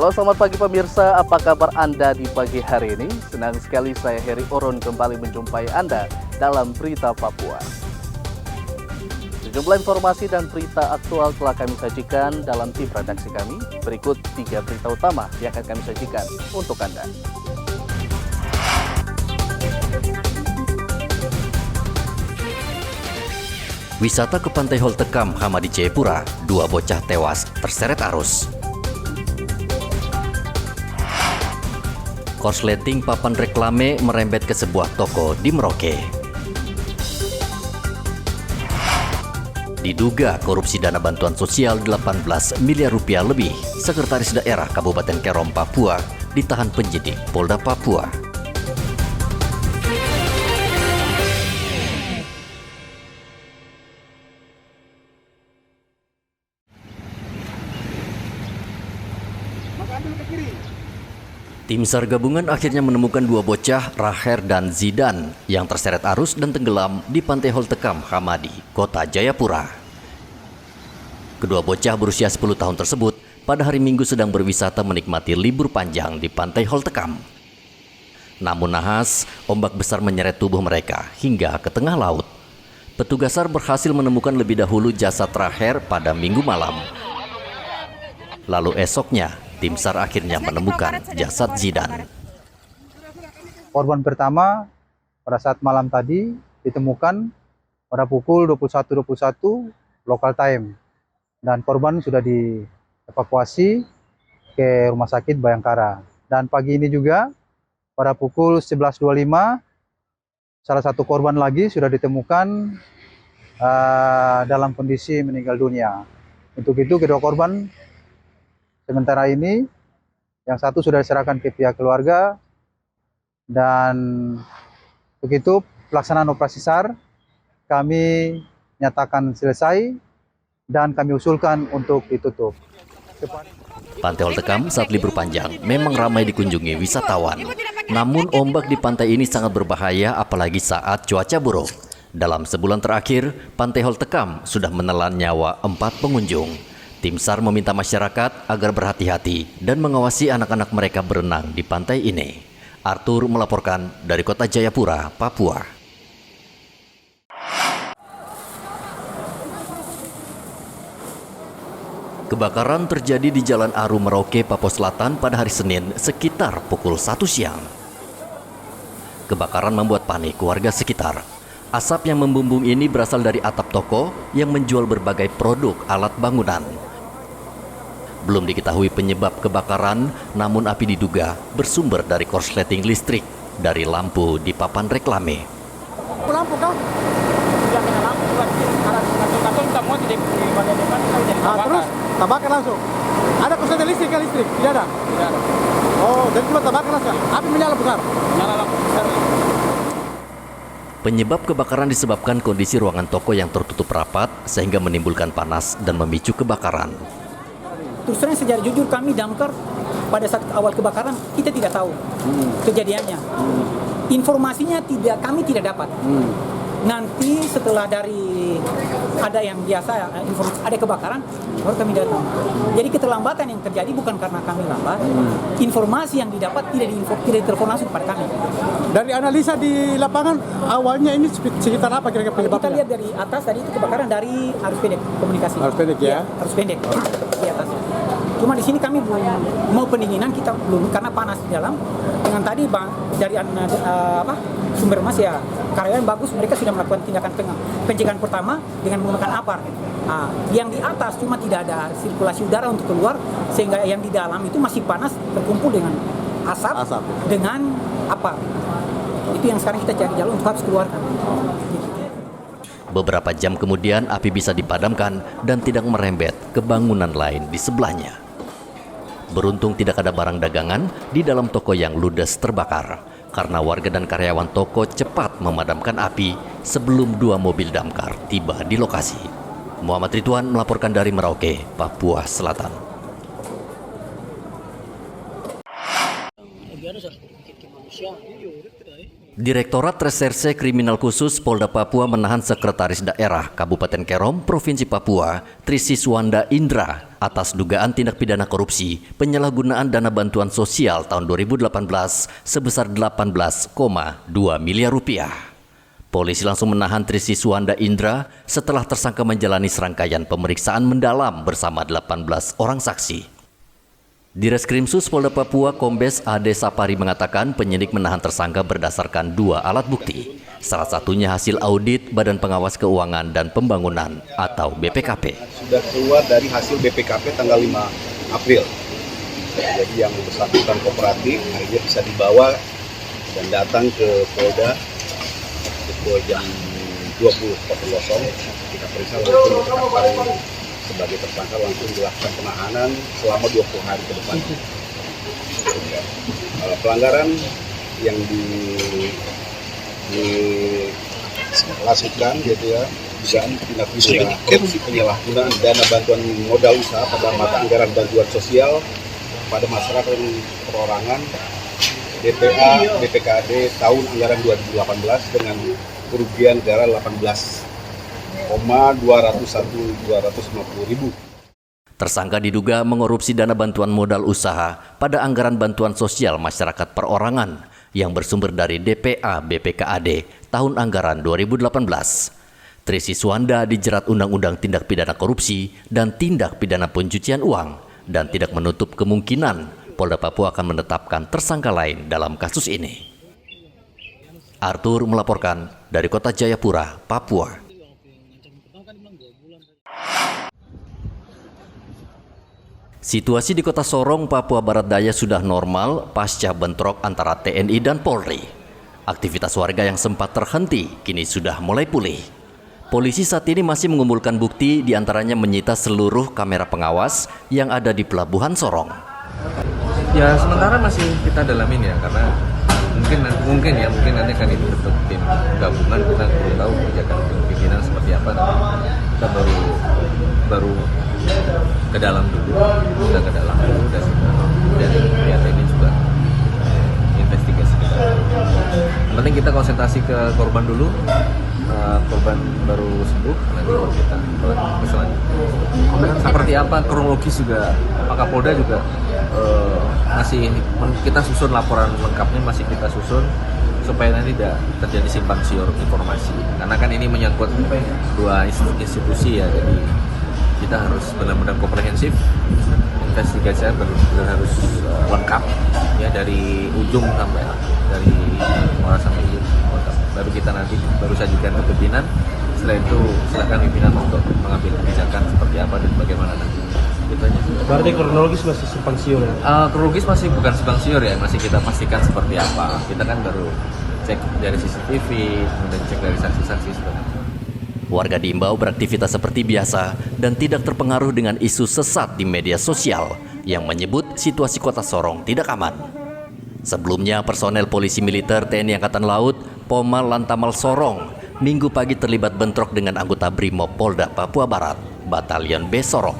Halo, selamat pagi pemirsa, apa kabar Anda di pagi hari ini? Senang sekali saya Heri Oron kembali menjumpai Anda dalam Berita Papua. Sejumlah informasi dan berita aktual telah kami sajikan dalam tim redaksi kami. Berikut 3 berita utama yang akan kami sajikan untuk Anda. Wisata ke Pantai Holtekam, Hamadi Jayapura, 2 bocah tewas terseret arus. Korsleting papan reklame merembet ke sebuah toko di Merauke. Diduga korupsi dana bantuan sosial 18 miliar rupiah lebih, Sekretaris Daerah Kabupaten Kerom, Papua ditahan penyidik Polda Papua. Tim SAR gabungan akhirnya menemukan 2 bocah, Raher dan Zidan, yang terseret arus dan tenggelam di Pantai Holtekam, Hamadi, Kota Jayapura. Kedua bocah berusia 10 tahun tersebut pada hari Minggu sedang berwisata menikmati libur panjang di Pantai Holtekam. Namun nahas, ombak besar menyeret tubuh mereka hingga ke tengah laut. Petugas SAR berhasil menemukan lebih dahulu jasad Raher pada Minggu malam. Lalu esoknya, tim SAR akhirnya menemukan jasad Zidan. Korban pertama pada saat malam tadi ditemukan pada pukul 21.21 local time. Dan korban sudah dievakuasi ke Rumah Sakit Bayangkara. Dan pagi ini juga pada pukul 11.25 salah satu korban lagi sudah ditemukan dalam kondisi meninggal dunia. Untuk itu kedua korban sementara ini, yang satu sudah diserahkan ke pihak keluarga, dan begitu pelaksanaan operasi SAR kami nyatakan selesai dan kami usulkan untuk ditutup. Pantai Holtekam saat libur panjang memang ramai dikunjungi wisatawan. Namun ombak di pantai ini sangat berbahaya apalagi saat cuaca buruk. Dalam sebulan terakhir, Pantai Holtekam sudah menelan nyawa 4 pengunjung. Tim SAR meminta masyarakat agar berhati-hati dan mengawasi anak-anak mereka berenang di pantai ini. Arthur melaporkan dari Kota Jayapura, Papua. Kebakaran terjadi di Jalan Aru Merauke, Papua Selatan pada hari Senin sekitar pukul 1 siang. Kebakaran membuat panik warga sekitar. Asap yang membumbung ini berasal dari atap toko yang menjual berbagai produk alat bangunan. Belum diketahui penyebab kebakaran, namun api diduga bersumber dari korsleting listrik dari lampu di papan reklame. Lampu kau? Yang kena lampu karton semua di bagian depan jadi terus terbakar langsung. Ada korsleting listrik kan listrik? Tidak ada. Tidak ada. Oh, dan cuma terbakar langsung. Api menyala besar. Menyala lampu besar. Penyebab kebakaran disebabkan kondisi ruangan toko yang tertutup rapat sehingga menimbulkan panas dan memicu kebakaran. Terus terang secara jujur kami damkar pada saat awal kebakaran kita tidak tahu kejadiannya. Informasinya kami tidak dapat. Nanti setelah dari ada yang biasa ada kebakaran baru kami datang. Jadi keterlambatan yang terjadi bukan karena kami lambat. Informasi yang didapat tidak ditelepon langsung kepada kami. Dari analisa di lapangan awalnya ini sekitar apa kira-kira penyebabnya? Kita lihat dari atas tadi itu kebakaran dari arus pendek komunikasi. Arus pendek ya? Arus pendek di atas. Cuma di sini kami belum mau pendinginan, kita belum karena panas di dalam. Dengan tadi dari sumber mas ya karyawan bagus, mereka sudah melakukan tindakan pencegahan pertama dengan menggunakan apar. Nah, yang di atas cuma tidak ada sirkulasi udara untuk keluar sehingga yang di dalam itu masih panas berkumpul dengan asap. Dengan apar. Itu yang sekarang kita cari jalan untuk harus keluarkan. Beberapa jam kemudian api bisa dipadamkan dan tidak merembet ke bangunan lain di sebelahnya. Beruntung tidak ada barang dagangan di dalam toko yang ludes terbakar karena warga dan karyawan toko cepat memadamkan api sebelum 2 mobil damkar tiba di lokasi. Muhammad Ridwan melaporkan dari Merauke, Papua Selatan. Direktorat Reserse Kriminal Khusus Polda Papua menahan Sekretaris Daerah Kabupaten Kerom, Provinsi Papua, Trisiswanda Indra, atas dugaan tindak pidana korupsi penyalahgunaan dana bantuan sosial tahun 2018 sebesar 18,2 miliar rupiah. Polisi langsung menahan Trisiswanda Indra setelah tersangka menjalani serangkaian pemeriksaan mendalam bersama 18 orang saksi. Direskrimsus Polda Papua Kombes Ade Sapari mengatakan penyidik menahan tersangka berdasarkan 2 alat bukti. Salah satunya hasil audit Badan Pengawas Keuangan dan Pembangunan atau BPKP. Sudah keluar dari hasil BPKP tanggal 5 April. Jadi yang bersangkutan kooperatif akhirnya bisa dibawa dan datang ke Polda pukul jam 20.00. Kita periksa langsung ditetapkan sebagai tersangka, langsung dilakukan penahanan selama 20 hari ke depan. Pelanggaran yang dilakukan gitu ya, dugaan tindak pidana korupsi penyalahgunaan dana bantuan modal usaha pada mata anggaran bantuan sosial pada masyarakat dan perorangan DPA BPKAD tahun anggaran 2018 dengan kerugian negara 18,250.000. Tersangka diduga mengorupsi dana bantuan modal usaha pada anggaran bantuan sosial masyarakat perorangan yang bersumber dari DPA BPKAD tahun anggaran 2018. Trisiswanda dijerat Undang-Undang Tindak Pidana Korupsi dan Tindak Pidana Pencucian Uang dan tidak menutup kemungkinan Polda Papua akan menetapkan tersangka lain dalam kasus ini. Arthur melaporkan dari Kota Jayapura, Papua. Situasi di Kota Sorong, Papua Barat Daya sudah normal pasca bentrok antara TNI dan Polri. Aktivitas warga yang sempat terhenti kini sudah mulai pulih. Polisi saat ini masih mengumpulkan bukti, diantaranya menyita seluruh kamera pengawas yang ada di Pelabuhan Sorong. Ya sementara masih kita dalamin ya, karena mungkin nanti akan dibentuk tim gabungan, kita belum tahu kebijakan pimpinan seperti apa. Kita baru ke dalam dulu, dan lihat ini juga investigasi kita. Yang penting kita konsentrasi ke korban dulu, korban baru sembuh, nanti baru kita ke selanjutnya. Seperti apa kronologis juga Pak Kapolda juga masih kita susun laporan lengkapnya, masih kita susun supaya nanti tidak terjadi simpang siur informasi, karena kan ini menyangkut 2 institusi ya, jadi kita harus benar-benar komprehensif, investigasinya benar-benar harus lengkap ya, dari ujung sampai dari muara sampai ujung lengkap. Baru kita nanti sajikan ke pimpinan. Setelah itu silakan pimpinan untuk mengambil kebijakan seperti apa dan bagaimana nanti. Berarti kronologis masih simpang siur ya? Kronologis masih bukan simpang siur ya, masih kita pastikan seperti apa. Kita kan baru cek dari CCTV, kemudian cek dari saksi-saksi sebenarnya. Warga diimbau beraktivitas seperti biasa dan tidak terpengaruh dengan isu sesat di media sosial yang menyebut situasi Kota Sorong tidak aman. Sebelumnya, personel polisi militer TNI Angkatan Laut Pomal Lantamal Sorong Minggu pagi terlibat bentrok dengan anggota Brimob Polda Papua Barat, Batalion B Sorong.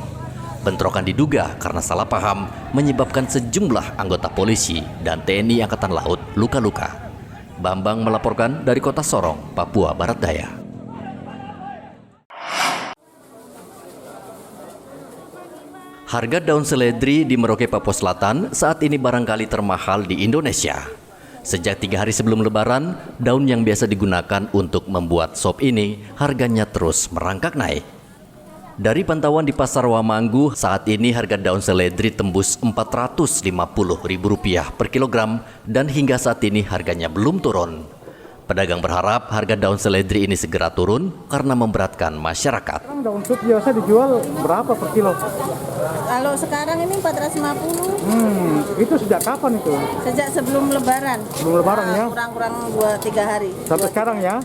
Bentrokan diduga karena salah paham menyebabkan sejumlah anggota polisi dan TNI Angkatan Laut luka-luka. Bambang melaporkan dari Kota Sorong, Papua Barat Daya. Harga daun seledri di Merauke, Papua Selatan saat ini barangkali termahal di Indonesia. Sejak 3 hari sebelum Lebaran, daun yang biasa digunakan untuk membuat sop ini harganya terus merangkak naik. Dari pantauan di Pasar Wamanggu, saat ini harga daun seledri tembus Rp450.000 per kilogram dan hingga saat ini harganya belum turun. Pedagang berharap harga daun seledri ini segera turun karena memberatkan masyarakat. Daun sup biasa dijual berapa per kilo? Kalau sekarang ini 450. Itu sejak kapan itu? Sejak sebelum Lebaran. Sebelum Lebaran ya? Kurang-kurang 2-3 hari. Sampai sekarang ya?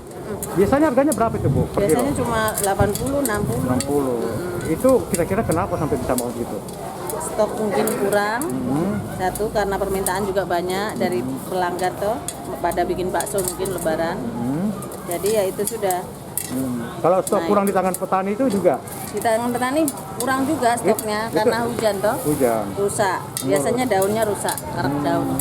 Biasanya harganya berapa itu Bu? Per Biasanya kilo? cuma 80, 60. Itu kira-kira kenapa sampai bisa mau gitu? Stok mungkin kurang. Satu karena permintaan juga banyak dari pelanggan tuh pada bikin bakso mungkin Lebaran. Jadi ya itu sudah. Kalau stok kurang di tangan petani itu juga? Di tangan petani kurang juga stoknya karena hujan toh. Hujan. Rusak. Biasanya daunnya rusak, karak daun.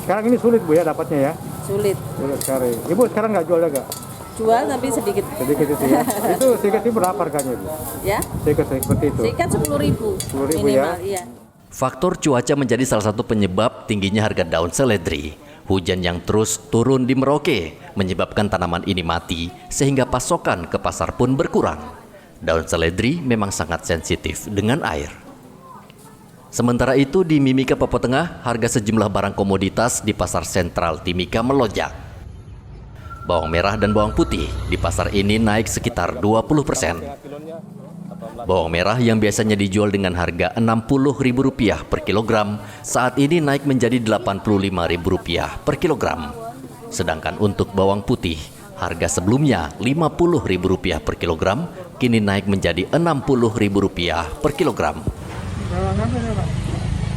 Sekarang ini sulit Bu ya dapatnya ya? sulit. Sulit sekali. Ibu sekarang nggak jual juga? Jual tapi sedikit. Sedikit itu ya. Itu sikat itu berapa harganya Ibu? Ya, Sikat seperti itu. sikat 10.000 10.000 minimal, ya? iya. Faktor cuaca menjadi salah satu penyebab tingginya harga daun seledri. Hujan yang terus turun di Merauke menyebabkan tanaman ini mati sehingga pasokan ke pasar pun berkurang. Daun seledri memang sangat sensitif dengan air. Sementara itu di Mimika, Papua Tengah, harga sejumlah barang komoditas di pasar sentral Timika melonjak. Bawang merah dan bawang putih di pasar ini naik sekitar 20%. Bawang merah yang biasanya dijual dengan harga Rp60.000 per kilogram, saat ini naik menjadi Rp85.000 per kilogram. Sedangkan untuk bawang putih, harga sebelumnya Rp50.000 per kilogram, kini naik menjadi Rp60.000 per kilogram.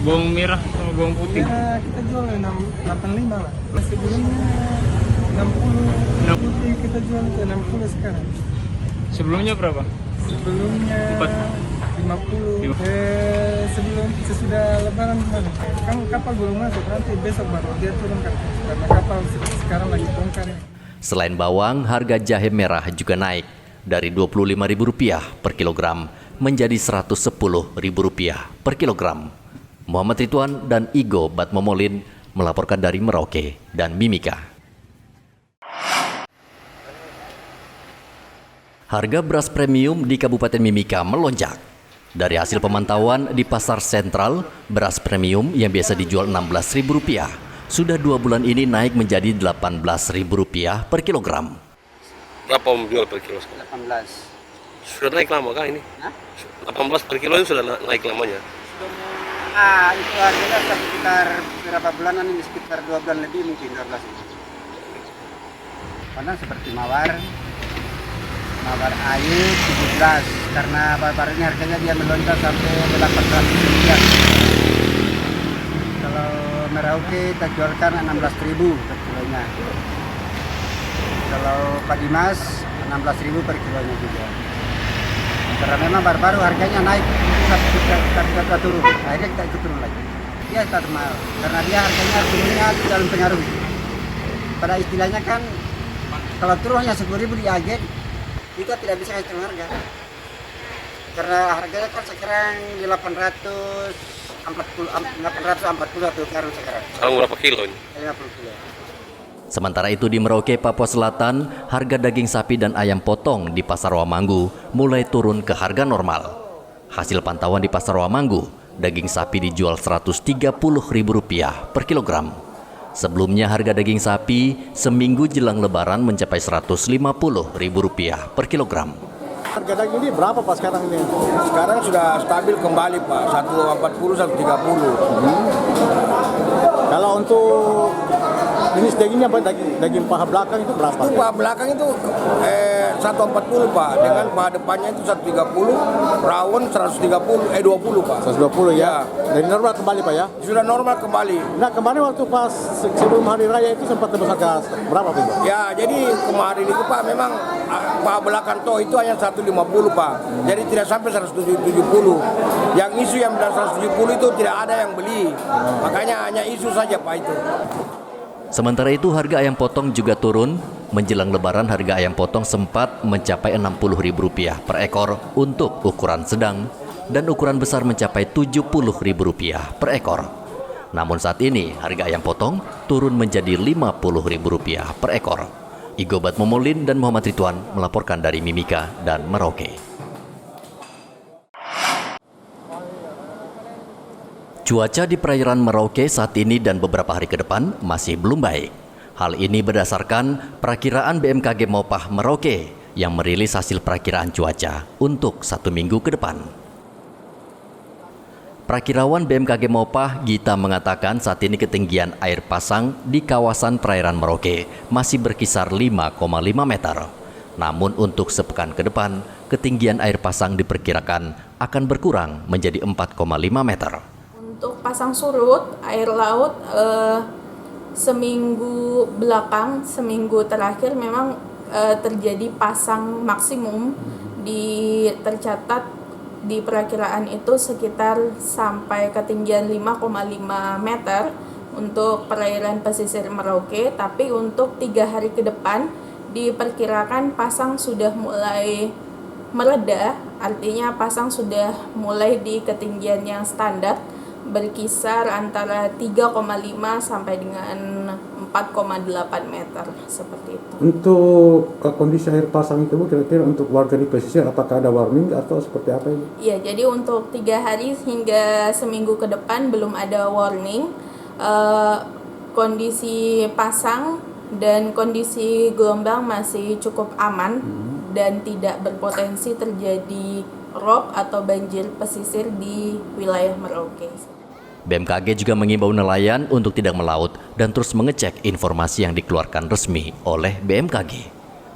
Bawang merah sama bawang putih. Merah kita jual 85 lah. Sebelumnya 60. Putih kita jual ke 60 sekarang. Sebelumnya berapa? Sebelumnya 50. Sebelum sesudah lebaran kemarin. Kan kapal belum masuk, nanti besok baru dia turun karena kapal sekarang lagi bongkar. Selain bawang, harga jahe merah juga naik dari Rp25.000 per kilogram menjadi Rp110.000 per kilogram. Muhammad Ridwan dan Igo Batmomolin melaporkan dari Merauke dan Mimika. Harga beras premium di Kabupaten Mimika melonjak. Dari hasil pemantauan di pasar sentral, beras premium yang biasa dijual Rp16.000 sudah 2 bulan ini naik menjadi Rp18.000 per kilogram. Berapa menjual per kilo sekarang? 18. Sudah naik lama kah ini? Hah? 18 per kilo itu sudah naik lamanya? Itu harganya sekitar berapa bulanan ini, sekitar 2 bulan lebih mungkin, 12 ini. Padahal seperti mawar air 17, karena baru ini harganya dia melonjak sampai Rp800. Kalau Merauke kita jualkan Rp16.000 per kilonya. Kalau Pak Dimas Rp16.000 per kilonya juga. Karena memang baru-baru harganya naik, kita turun, akhirnya kita ikut turun lagi. Dia tetap mahal, karena dia harganya turunnya dalam pengaruh. Pada istilahnya kan, kalau turun hanya 10.000 di agen, itu tidak bisa turun harga. Karena harganya kan sekarang di 840 sekarang. Sekarang berapa kilo ini? 50 kilo. Sementara itu di Merauke, Papua Selatan, harga daging sapi dan ayam potong di Pasar Wamanggu mulai turun ke harga normal. Hasil pantauan di Pasar Wamanggu, daging sapi dijual Rp130.000 per kilogram. Sebelumnya harga daging sapi seminggu jelang lebaran mencapai Rp150.000 per kilogram. Harga daging ini berapa Pak sekarang ini? Sekarang sudah stabil kembali Pak, 140, 130. Kalau untuk jenis dagingnya Pak, daging paha belakang itu berapa? Itu paha belakang itu 140 Pak, dengan paha depannya itu 130, rawon 20 Pak. 120 ya? Dari normal kembali Pak ya? Sudah normal kembali. Nah kemarin waktu pas sebelum hari raya itu sempat tembus harga berapa Pak? Ya jadi kemarin itu Pak memang paha belakang toh itu hanya 150 Pak, jadi tidak sampai 170. Yang isu yang bilang 170 itu tidak ada yang beli, makanya hanya isu saja Pak itu. Sementara itu harga ayam potong juga turun. Menjelang lebaran harga ayam potong sempat mencapai Rp60.000 per ekor untuk ukuran sedang dan ukuran besar mencapai Rp70.000 per ekor. Namun saat ini harga ayam potong turun menjadi Rp50.000 per ekor. Igo Batmomolin dan Muhammad Ridwan melaporkan dari Mimika dan Merauke. Cuaca di perairan Merauke saat ini dan beberapa hari ke depan masih belum baik. Hal ini berdasarkan perakiraan BMKG Mopah Merauke yang merilis hasil perakiraan cuaca untuk 1 minggu ke depan. Perakirawan BMKG Mopah Gita mengatakan saat ini ketinggian air pasang di kawasan perairan Merauke masih berkisar 5,5 meter. Namun untuk sepekan ke depan, ketinggian air pasang diperkirakan akan berkurang menjadi 4,5 meter. Untuk pasang surut, air laut seminggu terakhir memang terjadi pasang maksimum, tercatat di perakiraan itu sekitar sampai ketinggian 5,5 meter. untuk perairan pesisir Merauke, tapi untuk 3 hari ke depan diperkirakan pasang sudah mulai mereda, artinya pasang sudah mulai di ketinggian yang standar, berkisar antara 3,5 sampai dengan 4,8 meter seperti itu. Untuk kondisi air pasang itu Bu, kira-kira untuk warga di pesisir apakah ada warning atau seperti apa ini? Iya, jadi untuk 3 hari hingga seminggu ke depan belum ada warning. Kondisi pasang dan kondisi gelombang masih cukup aman dan tidak berpotensi terjadi rob atau banjir pesisir di wilayah Merauke. BMKG juga mengimbau nelayan untuk tidak melaut dan terus mengecek informasi yang dikeluarkan resmi oleh BMKG.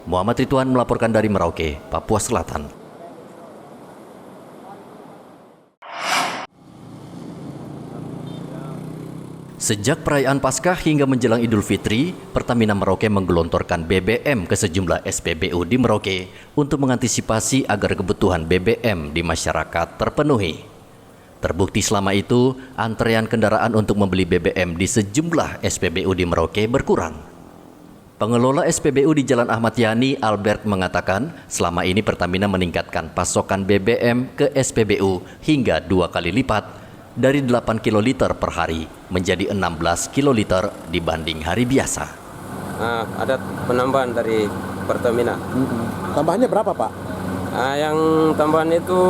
Muhammad Ridwan melaporkan dari Merauke, Papua Selatan. Sejak perayaan Paskah hingga menjelang Idul Fitri, Pertamina Merauke menggelontorkan BBM ke sejumlah SPBU di Merauke untuk mengantisipasi agar kebutuhan BBM di masyarakat terpenuhi. Terbukti selama itu, antrean kendaraan untuk membeli BBM di sejumlah SPBU di Merauke berkurang. Pengelola SPBU di Jalan Ahmad Yani, Albert, mengatakan selama ini Pertamina meningkatkan pasokan BBM ke SPBU hingga 2 kali lipat dari 8 kiloliter per hari menjadi 16 kiloliter dibanding hari biasa. Ada penambahan dari Pertamina. Tambahannya berapa Pak? Yang tambahan itu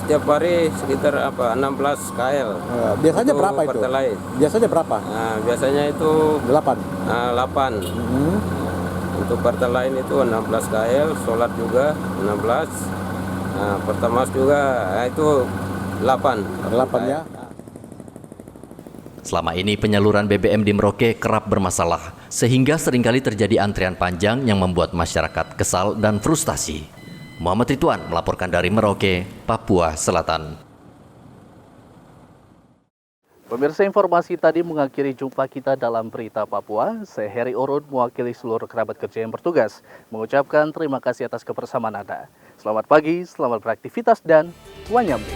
setiap hari sekitar 16 KL. Biasanya berapa itu? Pertalite. Biasanya berapa? Biasanya itu 8. 8. Untuk Pertalite itu 16 KL, Solar juga 16. Pertamax juga itu 8 ya. Selama ini penyaluran BBM di Merauke kerap bermasalah, sehingga seringkali terjadi antrian panjang yang membuat masyarakat kesal dan frustasi. Muhammad Ridwan melaporkan dari Merauke, Papua Selatan. Pemirsa, informasi tadi mengakhiri jumpa kita dalam Berita Papua. Saya Heri Orun mewakili seluruh kerabat kerja yang bertugas mengucapkan terima kasih atas kebersamaan Anda. Selamat pagi, selamat beraktivitas, dan wanyambe.